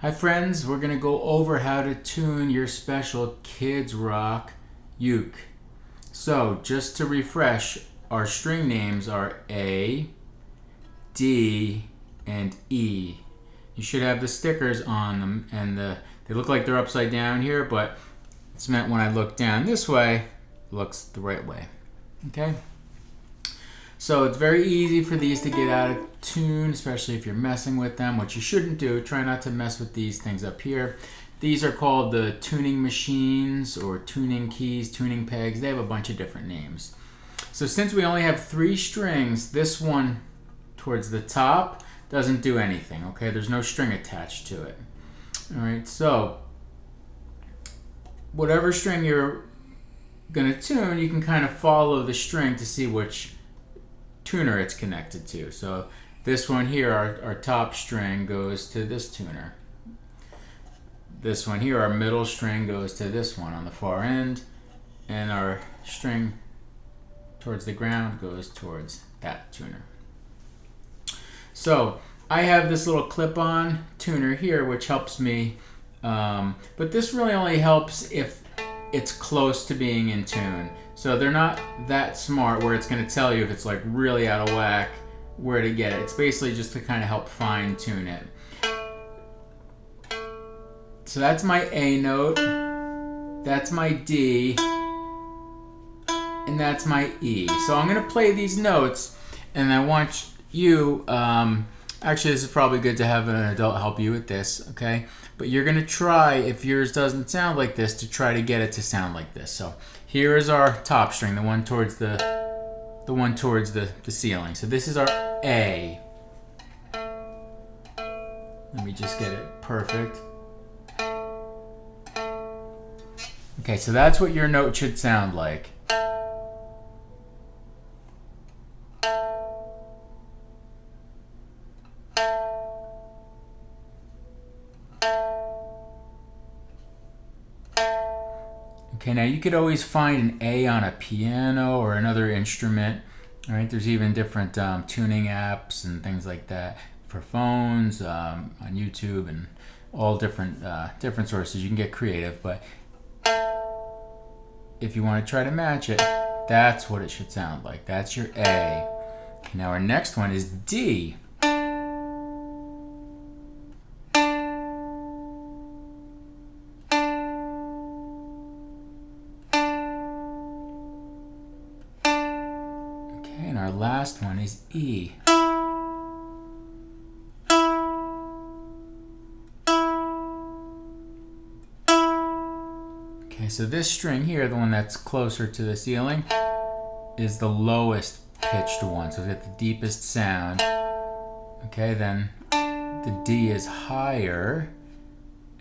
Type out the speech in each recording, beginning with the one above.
Hi friends, we're going to go over how to tune your special KidzRock Uke. So just to refresh, our string names are A, D, and E. You should have the stickers on them, and they look like they're upside down here, but it's meant when I look down this way, it looks the right way. Okay? So it's very easy for these to get out of tune, especially if you're messing with them, which you shouldn't do. Try not to mess with these things up here. These are called the tuning machines or tuning keys, tuning pegs. They have a bunch of different names. So since we only have 3 strings, this one towards the top doesn't do anything, okay? There's no string attached to it. All right, so whatever string you're gonna tune, you can kind of follow the string to see which tuner it's connected to. So this one here, our top string goes to this tuner. This one here, our middle string goes to this one on the far end, and our string towards the ground goes towards that tuner. So I have this little clip-on tuner here which helps me, but this really only helps if it's close to being in tune. So they're not that smart where it's going to tell you if it's like really out of whack where to get it. It's basically just to kind of help fine tune it. So that's my A note, that's my D, and that's my E. So I'm going to play these notes, and I want you, actually this is probably good to have an adult help you with this, okay? But you're going to try, if yours doesn't sound like this, to try to get it to sound like this. So here is our top string, the one towards the ceiling. So this is our A. Let me just get it perfect. Okay, so that's what your note should sound like. Okay, now you could always find an A on a piano or another instrument. All right, there's even different tuning apps and things like that for phones, on YouTube, and all different sources. You can get creative, but if you want to try to match it, that's what it should sound like. That's your A. Okay, now our next one is D. And our last one is E. Okay, so this string here, the one that's closer to the ceiling, is the lowest pitched one, so it's got the deepest sound. Okay, then the D is higher,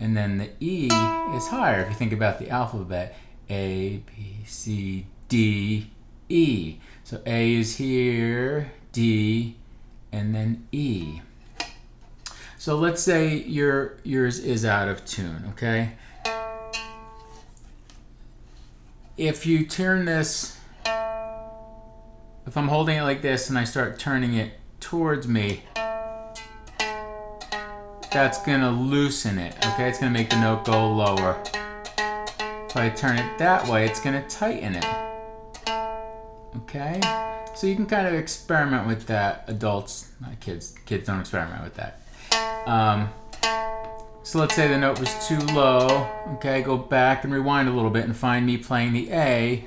and then the E is higher. If you think about the alphabet, A, B, C, D, E. So A is here, D, and then E. So let's say yours is out of tune, okay? If you turn this, if I'm holding it like this and I start turning it towards me, that's gonna loosen it, okay? It's gonna make the note go lower. If I turn it that way, it's gonna tighten it. Okay, so you can kind of experiment with that. Adults, not kids. Kids don't experiment with that. So let's say the note was too low. Okay, go back and rewind a little bit and find me playing the A.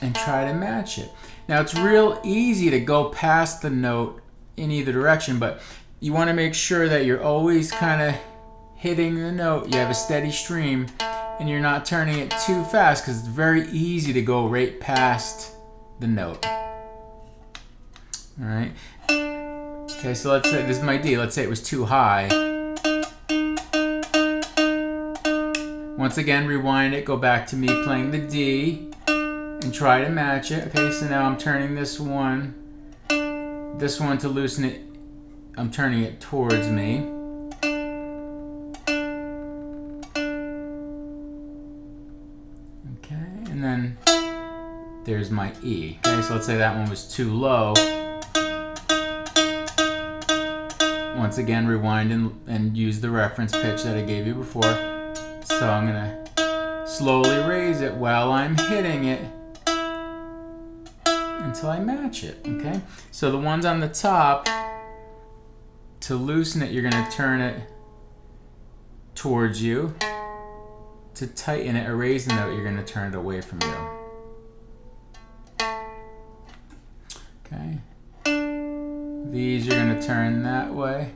And try to match it. Now it's real easy to go past the note in either direction, but you want to make sure that you're always kind of hitting the note. You have a steady stream. And you're not turning it too fast because it's very easy to go right past the note. All right. Okay, so let's say this is my D. Let's say it was too high. Once again, rewind it. Go back to me playing the D and try to match it. Okay, so now I'm turning this one to loosen it. I'm turning it towards me. And then there's my E. Okay, so let's say that one was too low. once again, rewind and use the reference pitch that I gave you before. So I'm gonna slowly raise it while I'm hitting it until I match it, okay? So the ones on the top, to loosen it, you're gonna turn it towards you. To tighten it or raise the note, you're gonna turn it away from you. Okay. These you're going to turn that way.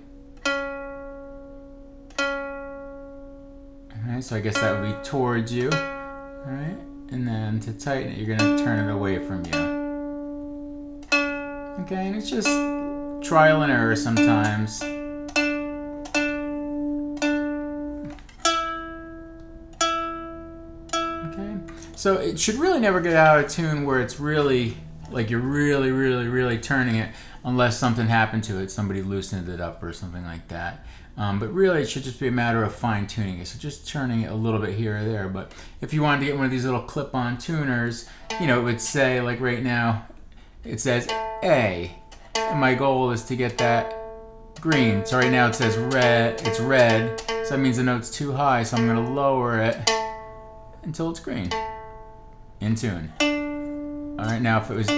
Alright, so I guess that would be towards you. Alright, and then to tighten it, you're going to turn it away from you. Okay, and it's just trial and error sometimes. Okay, so it should really never get out of tune where it's really, like you're really turning it, unless something happened to it, somebody loosened it up or something like that. But really it should just be a matter of fine tuning it, so just turning it a little bit here or there. But if you wanted to get one of these little clip-on tuners, you know, it would say, like right now, it says A, and my goal is to get that green. So right now it says red, it's red, so that means the note's too high, so I'm gonna lower it until it's green, in tune. All right, now if it was,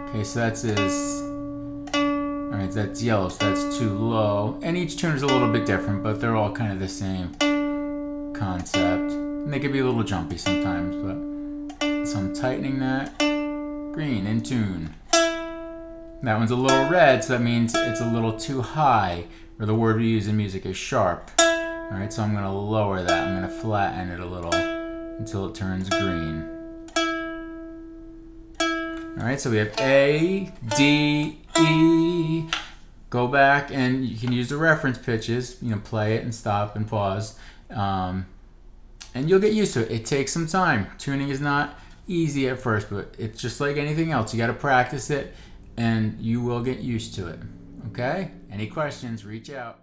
okay, so that's all right, that's yellow, so that's too low. And each tune is a little bit different, but they're all kind of the same concept. And they can be a little jumpy sometimes, but so I'm tightening that. Green, in tune. That one's a little red, so that means it's a little too high, or the word we use in music is sharp. All right, so I'm gonna lower that. I'm gonna flatten it a little until it turns green. All right, so we have A, D, E. Go back and you can use the reference pitches, you know, play it and stop and pause. And you'll get used to it. It takes some time. Tuning is not easy at first, but it's just like anything else. You got to practice it and you will get used to it. Okay? Any questions, reach out.